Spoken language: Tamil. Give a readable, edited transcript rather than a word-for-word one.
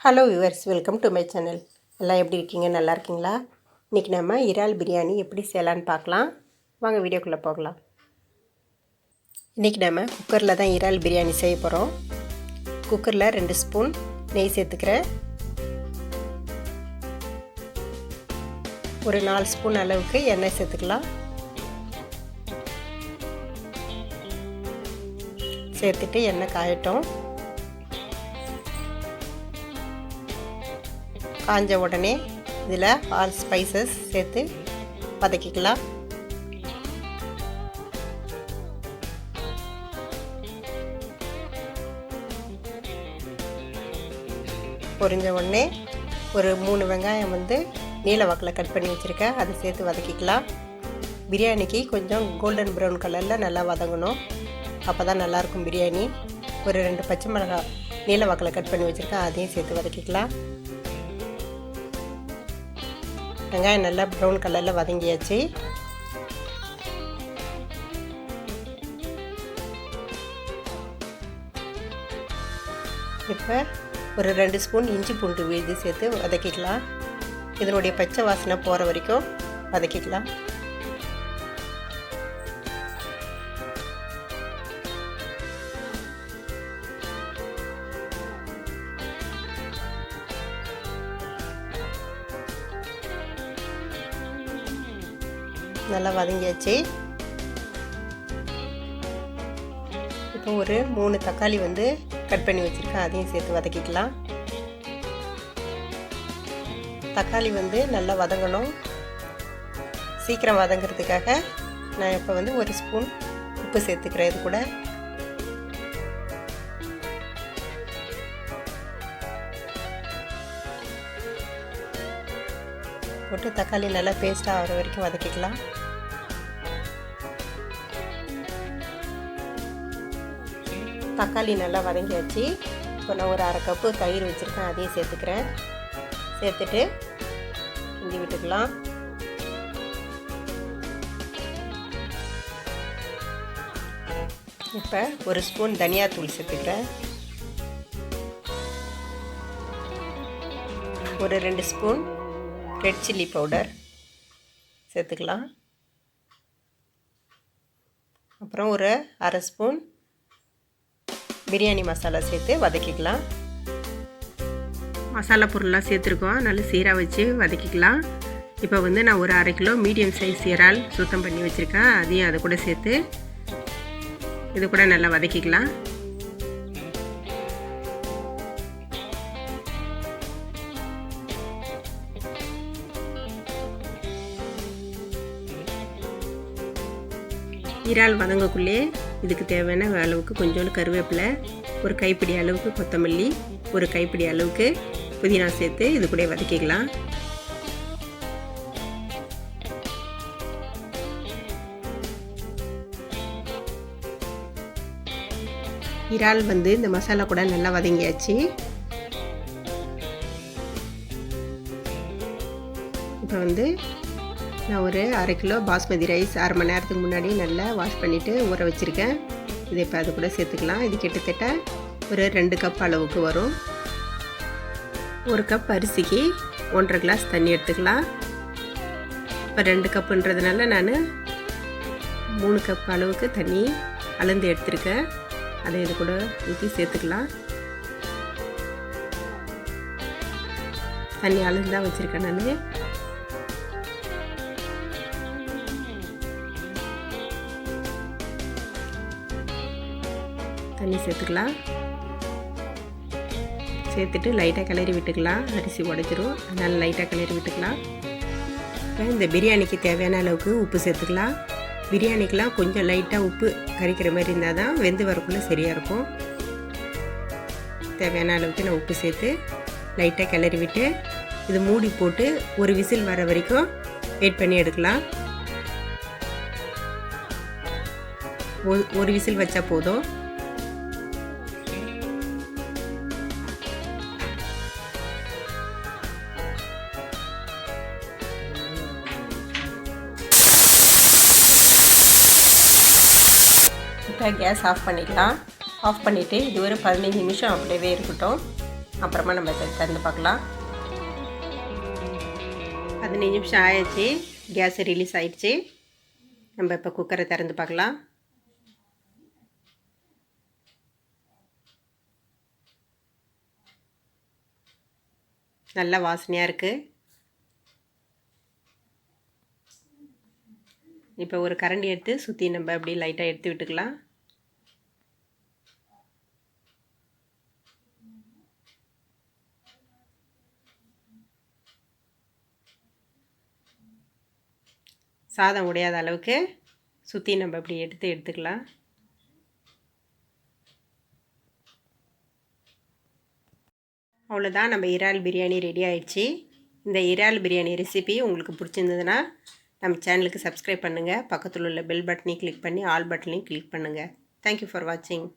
Hello viewers, welcome to my channel. எல்லாம் எப்படி இருக்கீங்க? நல்லா இருக்கீங்களா? இன்றைக்கி நம்ம இறால் பிரியாணி எப்படி செய்யலான்னு பார்க்கலாம். வாங்க வீடியோக்குள்ளே போகலாம். இன்றைக்கி நம்ம குக்கரில் தான் இறால் பிரியாணி செய்ய போகிறோம். குக்கரில் 2 ஸ்பூன் நெய் சேர்த்துக்கிறேன். ஒரு 4 ஸ்பூன் அளவுக்கு எண்ணெய் சேர்த்துக்கலாம். சேர்த்துட்டு எண்ணெய் காயட்டும். காஞ்ச உடனே இதில் ஆல் ஸ்பைசஸ் சேர்த்து வதக்கிக்கலாம். பொரிஞ்ச உடனே ஒரு 3 வெங்காயம் நீல வாக்கில் கட் பண்ணி வச்சுருக்கேன், அதை சேர்த்து வதக்கிக்கலாம். பிரியாணிக்கு கொஞ்சம் கோல்டன் ப்ரௌன் கலரில் நல்லா வதங்கணும், அப்போ தான் நல்லாயிருக்கும் பிரியாணி. ஒரு 2 பச்சை மிளகாய் நீல வாக்கில் கட் பண்ணி வச்சுருக்கேன், அதையும் சேர்த்து வதக்கிக்கலாம். வெங்காயம் நல்லா ப்ரௌன் கலரில் வதங்கியாச்சு. இப்போ ஒரு 2 ஸ்பூன் இஞ்சி பூண்டு விழுது சேர்த்து வதக்கிக்கலாம். இதனுடைய பச்சை வாசனை போகிற வரைக்கும் வதக்கிக்கலாம். நல்லா வதங்கியாச்சு. இப்போ ஒரு 3 தக்காளி கட் பண்ணி வச்சுருக்கேன், அதையும் சேர்த்து வதக்கிக்கலாம். தக்காளி நல்லா வதங்கணும். சீக்கிரம் வதங்கிறதுக்காக நான் இப்போ ஒரு ஸ்பூன் உப்பு சேர்த்துக்கிறேன். இது கூட போட்டு தக்காளி நல்லா பேஸ்ட்டாக ஆகிற வரைக்கும் வதக்கிக்கலாம். தக்காளி நல்லா வதங்கியாச்சு. இப்போ நான் ஒரு 1/2 கப்பு தயிர் வச்சுருக்கேன், அதையும் சேர்த்துக்கிறேன். சேர்த்துட்டு கிண்டி விட்டுக்கலாம். இப்போ ஒரு ஸ்பூன் தனியாத்தூள் சேர்த்துக்கிறேன். ஒரு 2 ஸ்பூன் ரெட் சில்லி பவுடர் சேர்த்துக்கலாம். அப்புறம் ஒரு 1/2 ஸ்பூன் பிரியாணி மசாலா சேர்த்து வதக்கிக்கலாம். மசாலா பொருளாக சேர்த்துருக்கோம், நல்லா சீராக வச்சு வதக்கிக்கலாம். இப்போ நான் ஒரு 1/2 கிலோ மீடியம் சைஸ் இறால் சுத்தம் பண்ணி வச்சுருக்கேன், அதையும் அதை கூட சேர்த்து இது கூட நல்லா வதக்கிக்கலாம். இறால் வதங்கக்குள்ளே இதுக்கு தேவையான அளவுக்கு கொஞ்சோண்டு கருவேப்பிலை, ஒரு கைப்பிடி அளவுக்கு கொத்தமல்லி, ஒரு கைப்பிடி அளவுக்கு புதினா சேர்த்து இது கூட வதக்கிக்கலாம். இறால் இந்த மசாலா கூட நல்லா வதங்கியாச்சு. இப்போ நான் ஒரு 1/2 கிலோ பாஸ்மதி ரைஸ் 1/2 மணி நேரத்துக்கு முன்னாடி நல்லா வாஷ் பண்ணிவிட்டு ஊற வச்சுருக்கேன். இதை இப்போ அது கூட சேர்த்துக்கலாம். இது கிட்டத்தட்ட ஒரு 2 கப் அளவுக்கு வரும். 1 கப் அரிசிக்கு 1.5 கிளாஸ் தண்ணி எடுத்துக்கலாம். இப்போ 2 கப்புன்றதுனால நான் 3 கப் அளவுக்கு தண்ணி அளந்து எடுத்துருக்கேன், அதை இது கூட ஊற்றி சேர்த்துக்கலாம். தண்ணி அளந்து தான் வச்சுருக்கேன் நான். தண்ணி சேர்த்துக்கலாம். சேர்த்துட்டு லைட்டாக கிளறி விட்டுக்கலாம். அரிசி உடைச்சிரும், அதனால் லைட்டாக கிளறி விட்டுக்கலாம். இப்போ இந்த பிரியாணிக்கு தேவையான அளவுக்கு உப்பு சேர்த்துக்கலாம். பிரியாணிக்கெலாம் கொஞ்சம் லைட்டாக உப்பு கறிக்கிற மாதிரி இருந்தால் தான் வெந்து வரக்குள்ளே சரியாக இருக்கும். தேவையான அளவுக்கு நான் உப்பு சேர்த்து லைட்டாக கிளறி விட்டு இது மூடி போட்டு ஒரு விசில் வர வரைக்கும் வெயிட் பண்ணி எடுக்கலாம். ஒரு விசில் வச்சா போதும். இப்போ கேஸ் ஆஃப் பண்ணிக்கலாம். ஆஃப் பண்ணிவிட்டு இது ஒரு 15 நிமிஷம் அப்படியே இருக்கட்டும். அப்புறமா நம்ம திறந்து பார்க்கலாம். 15 நிமிஷம் ஆயிடுச்சு. கேஸ் ரிலீஸ் ஆயிடுச்சு. நம்ம இப்போ குக்கரை திறந்து பார்க்கலாம். நல்ல வாசனையாக இருக்குது. இப்போ ஒரு கரண்டி எடுத்து சுற்றி நம்ம அப்படியே லைட்டாக எடுத்து விட்டுக்கலாம். சாதம் உடையாத அளவுக்கு சுற்றி நம்ம இப்படி எடுத்துக்கலாம். அவ்வளோதான், நம்ம இறால் பிரியாணி ரெடி ஆயிடுச்சு. இந்த இறால் பிரியாணி ரெசிபி உங்களுக்கு பிடிச்சிருந்ததுன்னா நம்ம சேனலுக்கு சப்ஸ்கிரைப் பண்ணுங்கள். பக்கத்தில் உள்ள பெல் பட்டனையும் கிளிக் பண்ணி ஆல் பட்டனையும் கிளிக் பண்ணுங்கள். தேங்க்யூ ஃபார் வாட்சிங்.